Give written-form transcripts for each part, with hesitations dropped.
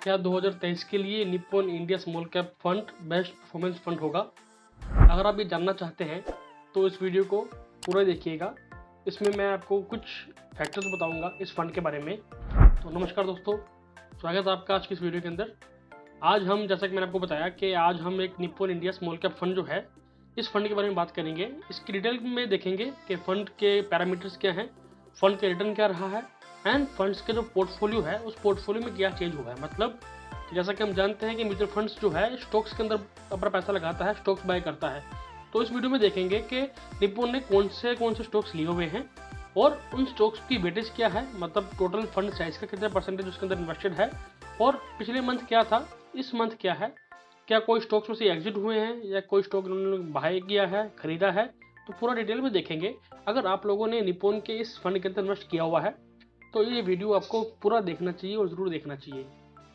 क्या 2023 के लिए Nippon India small cap fund best performance fund होगा? अगर आप ये जानना चाहते हैं तो इस वीडियो को पूरा देखिएगा। इसमें मैं आपको कुछ फैक्टर्स बताऊंगा इस फंड के बारे में। तो नमस्कार दोस्तों, स्वागत है आपका आज की इस वीडियो के अंदर। आज हम, जैसा कि मैंने आपको बताया कि आज हम एक Nippon India small cap fund जो है, इस फंड के बारे में बात करेंगे। इसकी डिटेल में देखेंगे कि फंड के पैरामीटर्स क्या हैं, फंड का रिटर्न क्या रहा है एंड फंड्स के जो पोर्टफोलियो है उस पोर्टफोलियो में क्या चेंज हुआ है। मतलब जैसा कि हम जानते हैं कि म्यूचुअल फंड्स जो है स्टॉक्स के अंदर अपना पैसा लगाता है, स्टॉक्स बाय करता है। तो इस वीडियो में देखेंगे कि निप्पॉन ने कौन से स्टॉक्स लिए हुए हैं और उन स्टॉक्स की वेटेज क्या है, मतलब टोटल फंड साइज का कितना परसेंटेज उसके अंदर इन्वेस्टेड है, और पिछले मंथ क्या था, इस मंथ क्या है, क्या कोई स्टॉक्स में से एग्जिट हुए हैं या कोई स्टॉक उन्होंने बाय किया है, खरीदा है। तो पूरा डिटेल में देखेंगे। अगर आप लोगों ने निप्पॉन के इस फंड के अंदर इन्वेस्ट किया हुआ है तो ये वीडियो आपको पूरा देखना चाहिए और ज़रूर देखना चाहिए,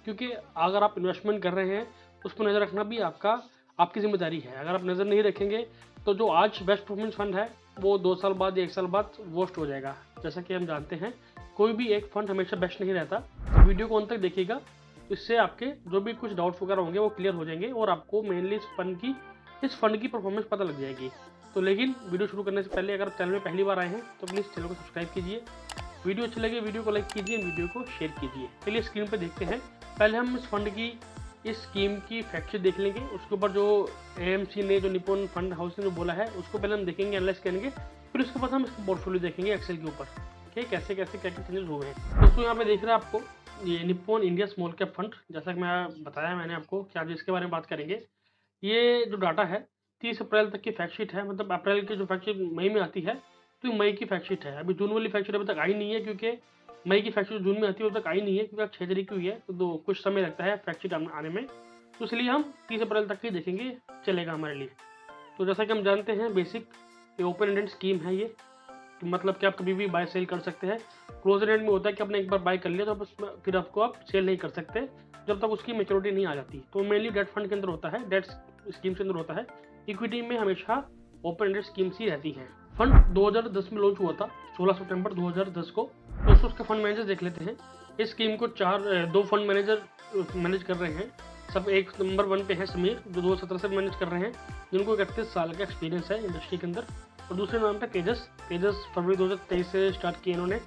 क्योंकि अगर आप इन्वेस्टमेंट कर रहे हैं उस पर नज़र रखना भी आपकी जिम्मेदारी है। अगर आप नज़र नहीं रखेंगे तो जो आज बेस्ट परफॉर्मेंस फंड है वो 2 साल बाद या 1 साल बाद वोस्ट हो जाएगा। जैसा कि हम जानते हैं कोई भी एक फंड हमेशा बेस्ट नहीं रहता। तो वीडियो को अंत तक देखिएगा, इससे आपके जो भी कुछ डाउट्स वगैरह होंगे वो क्लियर हो जाएंगे और आपको मेनली इस फंड की परफॉर्मेंस पता लग जाएगी। तो लेकिन वीडियो शुरू करने से पहले अगर चैनल में पहली बार आए हैं तो प्लीज़ चैनल को सब्सक्राइब कीजिए, वीडियो अच्छी लगे वीडियो को लाइक कीजिए, वीडियो को शेयर कीजिए। चलिए स्क्रीन पर देखते हैं। पहले हम इस फंड की, इस स्कीम की फैक्ट शीट देख लेंगे। उसके ऊपर जो एएमसी ने, जो निप्पॉन फंड हाउस ने जो बोला है उसको पहले हम देखेंगे, एनालाइज करेंगे। फिर उसके बाद हम इसका पोर्टफोलियो देखेंगे एक्सेल के ऊपर कि कैसे कैसे क्या क्या चेंजेस हुए हैं। दोस्तों यहाँ पे देख रहे हैं आपको ये Nippon India small cap fund, जैसा कि मैं बताया मैंने आपको कि आज इसके बारे में बात करेंगे। ये जो डाटा है 30 अप्रैल तक की फैक्ट शीट है, मतलब अप्रैल की जो फैक्ट शीट मई में आती है तो ये मई की फैक्ट शीट है। अभी जून वाली फैक्ट शीट अभी तक आई नहीं है, क्योंकि मई की फैक्ट शीट जून में आती है अभी तक आई नहीं है, क्योंकि आज 6 तारीख की हुई है तो कुछ समय लगता है फैक्ट शीट आने में। तो इसलिए हम 30 अप्रैल तक की देखेंगे, चलेगा हमारे लिए। तो जैसा कि हम जानते हैं बेसिक ये ओपन एंडेड स्कीम है ये, मतलब कि आप कभी भी बाय सेल कर सकते हैं। क्लोज एंड में होता है कि आपने एक बार बाय कर लिया तो फिर आपको आप सेल नहीं कर सकते जब तक उसकी मेच्योरिटी नहीं आ जाती। तो मेनली डेट फंड के अंदर होता है, डेट स्कीम के अंदर होता है। इक्विटी में हमेशा ओपन एंडेड स्कीम्स ही रहती हैं। फंड 2010 में लॉन्च हुआ था, 16 सितंबर 2010 को। दोस्तों उसके फंड मैनेजर देख लेते हैं। इस स्कीम को 2 फंड मैनेजर मैनेज कर रहे हैं। सब एक नंबर 1 पे है समीर, जो 2017 से मैनेज कर रहे हैं, जिनको 31 साल का एक्सपीरियंस है इंडस्ट्री के अंदर। और दूसरे नाम पे तेजस फरवरी 2023 से स्टार्ट किया इन्होंने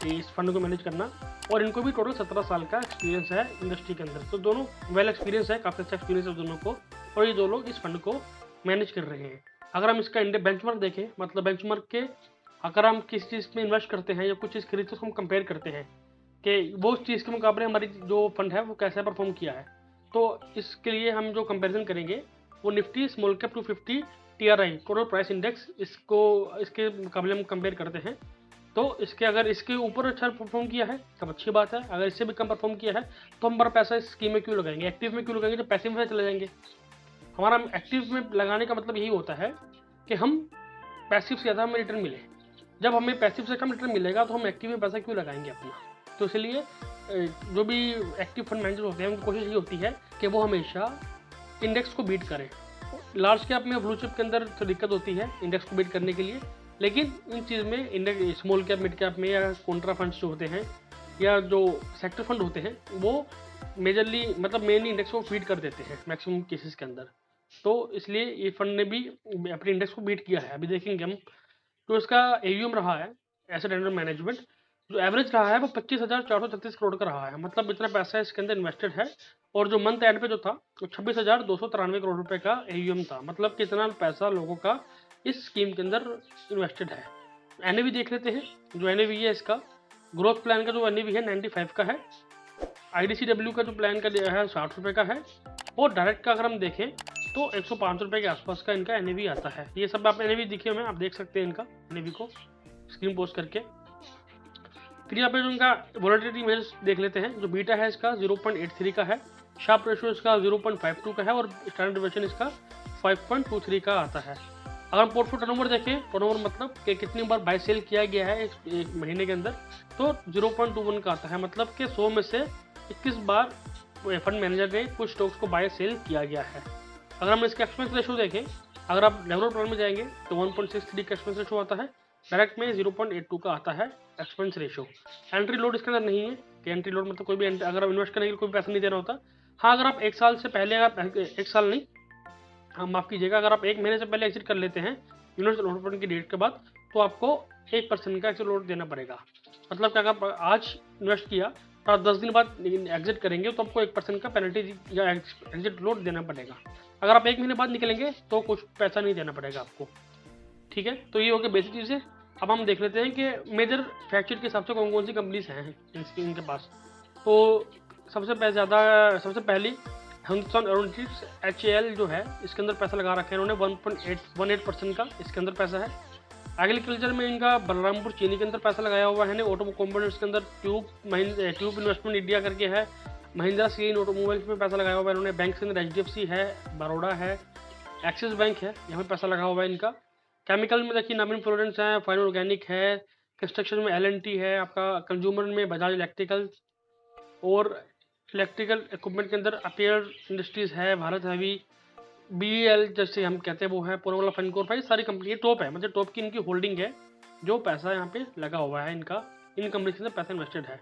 इस फंड को मैनेज करना, और इनको भी टोटल 17 साल का एक्सपीरियंस है इंडस्ट्री के अंदर। तो दोनों वेल एक्सपीरियंस है, काफ़ी अच्छा एक्सपीरियंस है दोनों को, और ये 2 लोग इस फंड को मैनेज कर रहे हैं। अगर हम इसका इंडेक्स बेंचमार्क देखें, मतलब बेंचमार्क के अगर हम किस चीज़ में इन्वेस्ट करते हैं या कुछ चीज़ खरीदते हैं उसको हम कंपेयर करते हैं कि वो उस चीज़ के मुकाबले हमारी जो फंड है वो कैसे परफॉर्म किया है। तो इसके लिए हम जो कंपेरिजन करेंगे वो Nifty small cap 250 TRI total price index, इसके मुकाबले हम कंपेयर करते हैं। तो अगर इसके ऊपर अच्छा परफॉर्म किया है तब अच्छी बात है, अगर इससे भी कम परफॉर्म किया है तो हम बड़ा पैसा इस स्कीम में क्यों लगाएंगे, एक्टिव में क्यों लगाएंगे, जब पैसिव में चले जाएंगे। हमारा एक्टिव में लगाने का मतलब यही होता है कि हम पैसिव से ज़्यादा हमें रिटर्न मिले। जब हमें पैसिव से कम रिटर्न मिलेगा तो हम एक्टिव में पैसा क्यों लगाएंगे अपना। तो इसलिए जो भी एक्टिव फंड मैनेजर होते हैं उनकी कोशिश ये होती है कि वो हमेशा इंडेक्स को बीट करें। लार्ज कैप में, ब्लू चिप के अंदर तो दिक्कत होती है इंडेक्स को बीट करने के लिए, लेकिन इन चीज़ में index small cap, mid cap में या कॉन्ट्रा फंड्स जो होते हैं या जो सेक्टर फंड होते हैं वो मेजरली, मतलब मेनली इंडेक्स को बीट कर देते हैं मैक्सिमम केसेस के अंदर। तो इसलिए ये फंड ने भी अपने इंडेक्स को बीट किया है। अभी देखेंगे हम तो इसका AUM रहा है, एसेट अंडर मैनेजमेंट, जो एवरेज रहा है वो 25,436 करोड़ का रहा है। मतलब इतना पैसा इसके अंदर इन्वेस्टेड है। और जो मंथ एंड पे जो था वो 26,293 करोड़ रुपए का AUM था। मतलब कितना पैसा लोगों का इस स्कीम के अंदर इन्वेस्टेड है। NAV देख लेते हैं। जो NAV है इसका, ग्रोथ प्लान का जो NAV है 95 का है। IDCW का जो प्लान का है 60 रुपये का है। और डायरेक्ट का अगर हम देखें तो 105 रुपये के आसपास का इनका NAV आता है। ये सब आप NAV दिखे हुए हैं, आप देख सकते हैं इनका NAV को स्क्रीन पोस्ट करके। फिर यहाँ पे जो इनका वोलेटिलिटी मेजर्स देख लेते हैं। जो बीटा है इसका 0.83 का है, शार्प रेशियो इसका 0.52 का है, और स्टैंडर्ड डिविएशन इसका 5.23 का आता है। अगर हम पोर्टफोलियो टर्नओवर देखें, टर्नओवर मतलब कि कितनी बार बाय सेल किया गया है एक महीने के अंदर, तो 0.21 का आता है। मतलब कि 100 में से 21 बार फंड मैनेजर ने कुछ स्टॉक्स को बाय सेल किया गया है। अगर हम इसका एक्सपेंस रेशो देखें, अगर आप डेवलप प्लान में जाएंगे तो 1.63 का एक्सपेंस रेशो आता है, डायरेक्ट में 0.82 का आता है। Expense ratio. एंट्री लोड इसके अंदर नहीं है कि एंट्री लोड मतलब कोई भी अगर आप इन्वेस्ट करेंगे कोई पैसा नहीं देना होता। हाँ, अगर आप 1 साल से पहले, आप 1 साल नहीं, हाँ माफ़ कीजिएगा, अगर आप 1 महीने से पहले एग्जिट कर लेते हैं यूनिवर्सल अलॉटमेंट की डेट के बाद, तो आपको 1% का एक्सिट लोड देना पड़ेगा। मतलब कि अगर आप आज इन्वेस्ट किया तो आप 10 दिन बाद एग्जिट करेंगे तो आपको 1% का पेनल्टी या एग्जिट लोड देना पड़ेगा। अगर आप 1 महीने बाद निकलेंगे तो कुछ पैसा नहीं देना पड़ेगा आपको। ठीक है, तो ये हो गया बेसिक चीज़ें। अब हम देख लेते हैं कि मेजर फैक्ट के हिसाब से कौन कौन सी कंपनीज हैं इनके पास। तो सबसे पहली हिंदुस्तान एरोनॉटिक्स HAL जो है, इसके अंदर पैसा लगा रखा है इन्होंने 1.18% का इसके अंदर पैसा है। एग्रीकल्चर में इनका बलरामपुर चीनी के अंदर पैसा लगाया हुआ है। ऑटो कंपोनेंट्स के अंदर ट्यूब इन्वेस्टमेंट इंडिया करके है। महिंद्रा सीन ऑटोमोबाइल्स में पैसा लगाया हुआ है इन्होंने। बैंक के अंदर HDFC है, बड़ौदा है, एक्सिस बैंक है, यहाँ पे पैसा लगा हुआ है इनका। केमिकल में देखिए नवीन फ्लोरेंस है, फाइन ऑर्गेनिक है, कंस्ट्रक्शन में L&T है आपका, कंज्यूमर में बजाज इलेक्ट्रिकल, और इलेक्ट्रिकल इक्विपमेंट के अंदर अपेयर इंडस्ट्रीज़ है, भारत हैवी, BEL जैसे हम कहते हैं वो है, पोरोवाला फनकोर, भाई सारी कंपनी टॉप है, मतलब टॉप की इनकी होल्डिंग है, जो पैसा यहाँ पे लगा हुआ है इनका, इन कंपनी के अंदर पैसा इन्वेस्टेड है।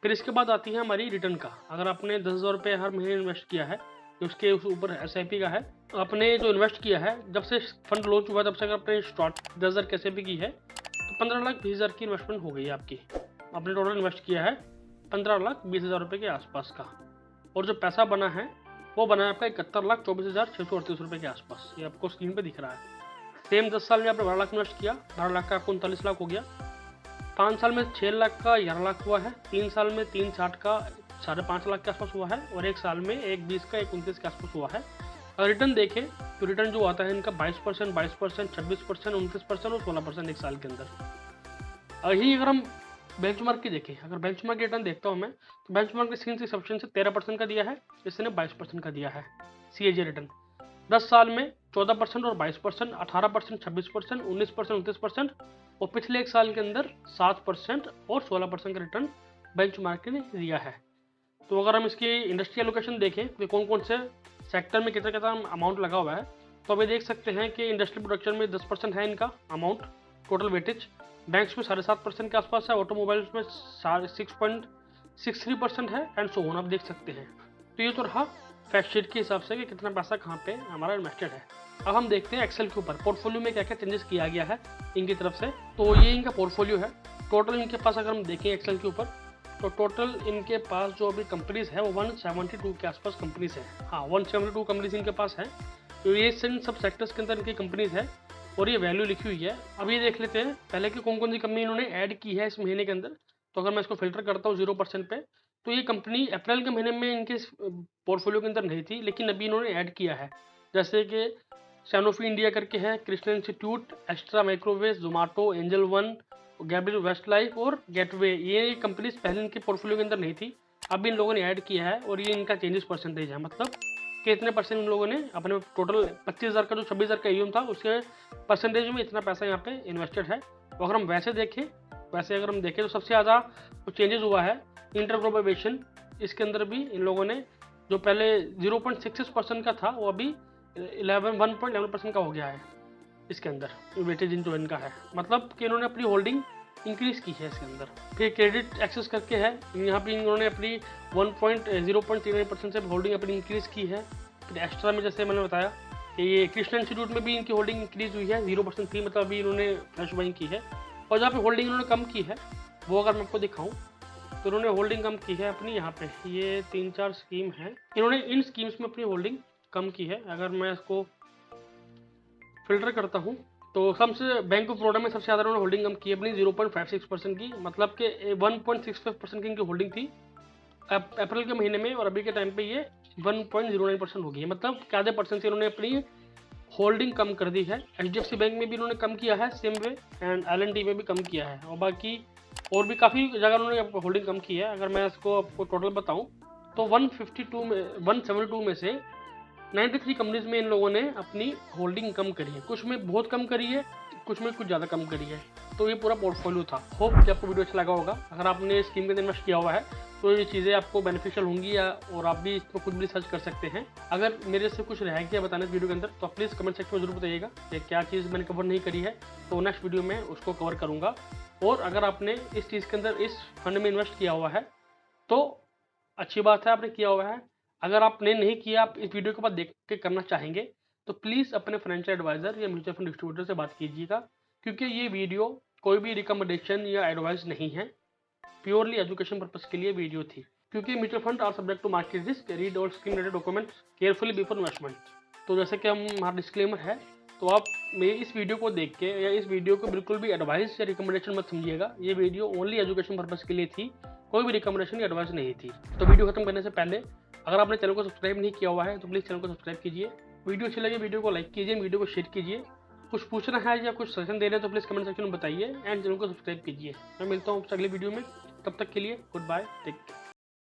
फिर इसके बाद आती है हमारी रिटर्न का। अगर आपने 10,000 रुपये हर महीने इन्वेस्ट किया है, तो उसके ऊपर SIP का है, आपने जो इन्वेस्ट किया है जब से फंड लॉन्च हुआ तब से अगर आपने स्टार्ट 10,000 की SIP की है तो 15,20,000 की इन्वेस्टमेंट हो गई है आपकी। आपने टोटल इन्वेस्ट किया है 15,20,000 रुपये के आसपास का, और जो पैसा बना है वो बना है आपका 71,24,638 रुपये के आसपास। ये आपको स्क्रीन पे दिख रहा है। सेम 10 साल में आपने 12 लाख इन्वेस्ट किया, 12 लाख का आपको 39 लाख हो गया। 5 साल में 6 लाख का 11 लाख हुआ है। 3 साल में 3,60 का 5.5 लाख के आसपास हुआ है, और 1 साल में 1,20 का 1,29 के आसपास हुआ है। और रिटर्न देखें तो रिटर्न जो आता है इनका 22%, 22%, 26%, 29% और 16% 1 साल के अंदर। यही अगर हम बेंचमार्क की देखें, अगर बेंचमार्क रिटर्न देखता हूँ मैं, तो बेंचमार्क ने स्क्रीन से सब्सक्रिप्शन से 13% का दिया है, इसने 22% का दिया है CAG रिटर्न। 10 साल में 14% और 22%, 18%, 26%, 19%, 29%, और पिछले 1 साल के अंदर 7% और 16% का रिटर्न बेंचमार्क ने दिया है। तो अगर हम इसकी इंडस्ट्री एलोकेशन देखें कि कौन कौन से सेक्टर में कितना कितना अमाउंट लगा हुआ है, तो अभी देख सकते हैं कि इंडस्ट्री प्रोडक्शन में 10% है इनका अमाउंट टोटल वेटेज, बैंक्स में 7.5% के आसपास है, ऑटोमोबाइल्स में 6.63% है, एंड सो ऑन आप देख सकते हैं। तो ये तो रहा फैक्ट शीट के हिसाब से कि कितना पैसा कहाँ पे हमारा इन्वेस्टेड है। अब हम देखते हैं एक्सेल के ऊपर पोर्टफोलियो में क्या क्या चेंजेस किया गया है इनकी तरफ से। तो ये इनका पोर्टफोलियो है। टोटल इनके पास अगर हम देखें एक्सेल के ऊपर, तो टोटल इनके पास जो अभी कंपनीज है वो 172 के आसपास कंपनीज है। हाँ, 172 कंपनीज इनके पास है। तो ये सब सेक्टर्स के अंदर इनकी कंपनीज है, और ये वैल्यू लिखी हुई है। अब ये देख लेते हैं पहले कि कौन कौन सी कंपनी इन्होंने ऐड की है इस महीने के अंदर। तो अगर मैं इसको फिल्टर करता हूँ 0% पे, तो ये कंपनी अप्रैल के महीने में इनके पोर्टफोलियो के अंदर नहीं थी, लेकिन अभी इन्होंने ऐड किया है। जैसे कि सैनोफी इंडिया करके है, Crystal Institute, Extra Microwave, Zomato, Angel One, Gabriel West Life और गेटवे, ये कंपनीज पहले इनके पोर्टफोलियो के अंदर नहीं थी, अब इन लोगों ने ऐड किया है, और ये इनका चेंजेस परसेंटेज है। मतलब कि इतने परसेंट इन लोगों ने अपने टोटल 25,000 का जो 26,000 का AUM था उसके परसेंटेज में इतना पैसा यहाँ पे इन्वेस्टेड है। तो अगर हम वैसे अगर हम देखें तो सबसे ज़्यादा चेंजेस हुआ है इंटरग्लोबेशन। इसके अंदर भी इन लोगों ने जो पहले 0.66% का था वो अभी 1.11% का हो गया है इसके अंदर वेटेज जो इनका है। मतलब कि इन्होंने अपनी होल्डिंग इंक्रीज की है इसके अंदर। फिर क्रेडिट एक्सेस करके है, यहाँ पे इन्होंने अपनी 0.39% से होल्डिंग अपनी इंक्रीज की है। फिर एक्स्ट्रा में जैसे मैंने बताया कि ये कृष्णा इंस्टीट्यूट में भी इनकी होल्डिंग इंक्रीज हुई है 0% थी, मतलब अभी इन्होंने फ्रेश बाइंग की है। और जहाँ पे होल्डिंग इन्होंने कम की है वो अगर मैं आपको दिखाऊँ तो इन्होंने होल्डिंग कम की है अपनी, यहाँ पे ये 3-4 स्कीम है, इन्होंने इन स्कीम्स में अपनी होल्डिंग कम की है। अगर मैं इसको फिल्टर करता हूँ तो सबसे बैंक ऑफ बड़ौदा में सबसे ज़्यादा उन्होंने होल्डिंग कम की अपनी 0.56% की, मतलब कि 1.65% की इनकी होल्डिंग थी अप्रैल के महीने में, और अभी के टाइम पे ये 1.09% हो गई है। मतलब आधे परसेंट से इन्होंने अपनी होल्डिंग कम कर दी है। HDFC बैंक में भी इन्होंने कम किया है सेम वे, एंड L&T में भी कम किया है, और बाकी और भी काफ़ी जगह उन्होंने होल्डिंग कम की है। अगर मैं इसको आपको टोटल बताऊँ तो 172 में से 93 कंपनीज में इन लोगों ने अपनी होल्डिंग कम करी है। कुछ में बहुत कम करी है, कुछ में कुछ ज़्यादा कम करी है। तो ये पूरा पोर्टफोलियो था। होप कि आपको वीडियो अच्छा लगा होगा। अगर आपने स्कीम के अंदर इन्वेस्ट किया हुआ है तो ये चीज़ें आपको बेनिफिशियल होंगी या और आप भी इसको खुद भी सर्च कर सकते हैं। अगर मेरे से कुछ रह गया बताने इस वीडियो के अंदर तो प्लीज़ कमेंट सेक्शन में ज़रूर बताइएगा कि क्या चीज़ मैंने कवर नहीं करी है, तो नेक्स्ट वीडियो में उसको कवर करूँगा। और अगर आपने इस चीज़ के अंदर इस फंड में इन्वेस्ट किया हुआ है तो अच्छी बात है, आपने किया हुआ है। अगर आपने नहीं किया, आप इस वीडियो के बाद देख के करना चाहेंगे तो प्लीज़ अपने फाइनेंशियल एडवाइज़र या म्यूचुअल फंड डिस्ट्रीब्यूटर से बात कीजिएगा, क्योंकि ये वीडियो कोई भी रिकमेंडेशन या एडवाइस नहीं है, प्योरली एजुकेशन पर्पस के लिए वीडियो थी। क्योंकि mutual fund are subject to market risk, read all scheme related documents carefully before investment. तो जैसे कि हमारा डिस्क्लेमर है, तो आप मेरी इस वीडियो को देख के या इस वीडियो को बिल्कुल भी एडवाइस या रिकमेंडेशन मत समझिएगा। ये वीडियो ओनली एजुकेशन पर्पस के लिए थी, कोई भी रिकमेंडेशन या एडवाइस नहीं थी। तो वीडियो खत्म करने से पहले अगर आपने चैनल को सब्सक्राइब नहीं किया हुआ है तो प्लीज़ चैनल को सब्सक्राइब कीजिए। वीडियो अच्छी लगे वीडियो को लाइक कीजिए, वीडियो को शेयर कीजिए। कुछ पूछना है या कुछ सजेशन देना है तो प्लीज़ कमेंट सेक्शन में बताइए एंड चैनल को सब्सक्राइब कीजिए। मैं मिलता हूँ आपसे अगली वीडियो में, तब तक के लिए गुड बाय, टेक केयर।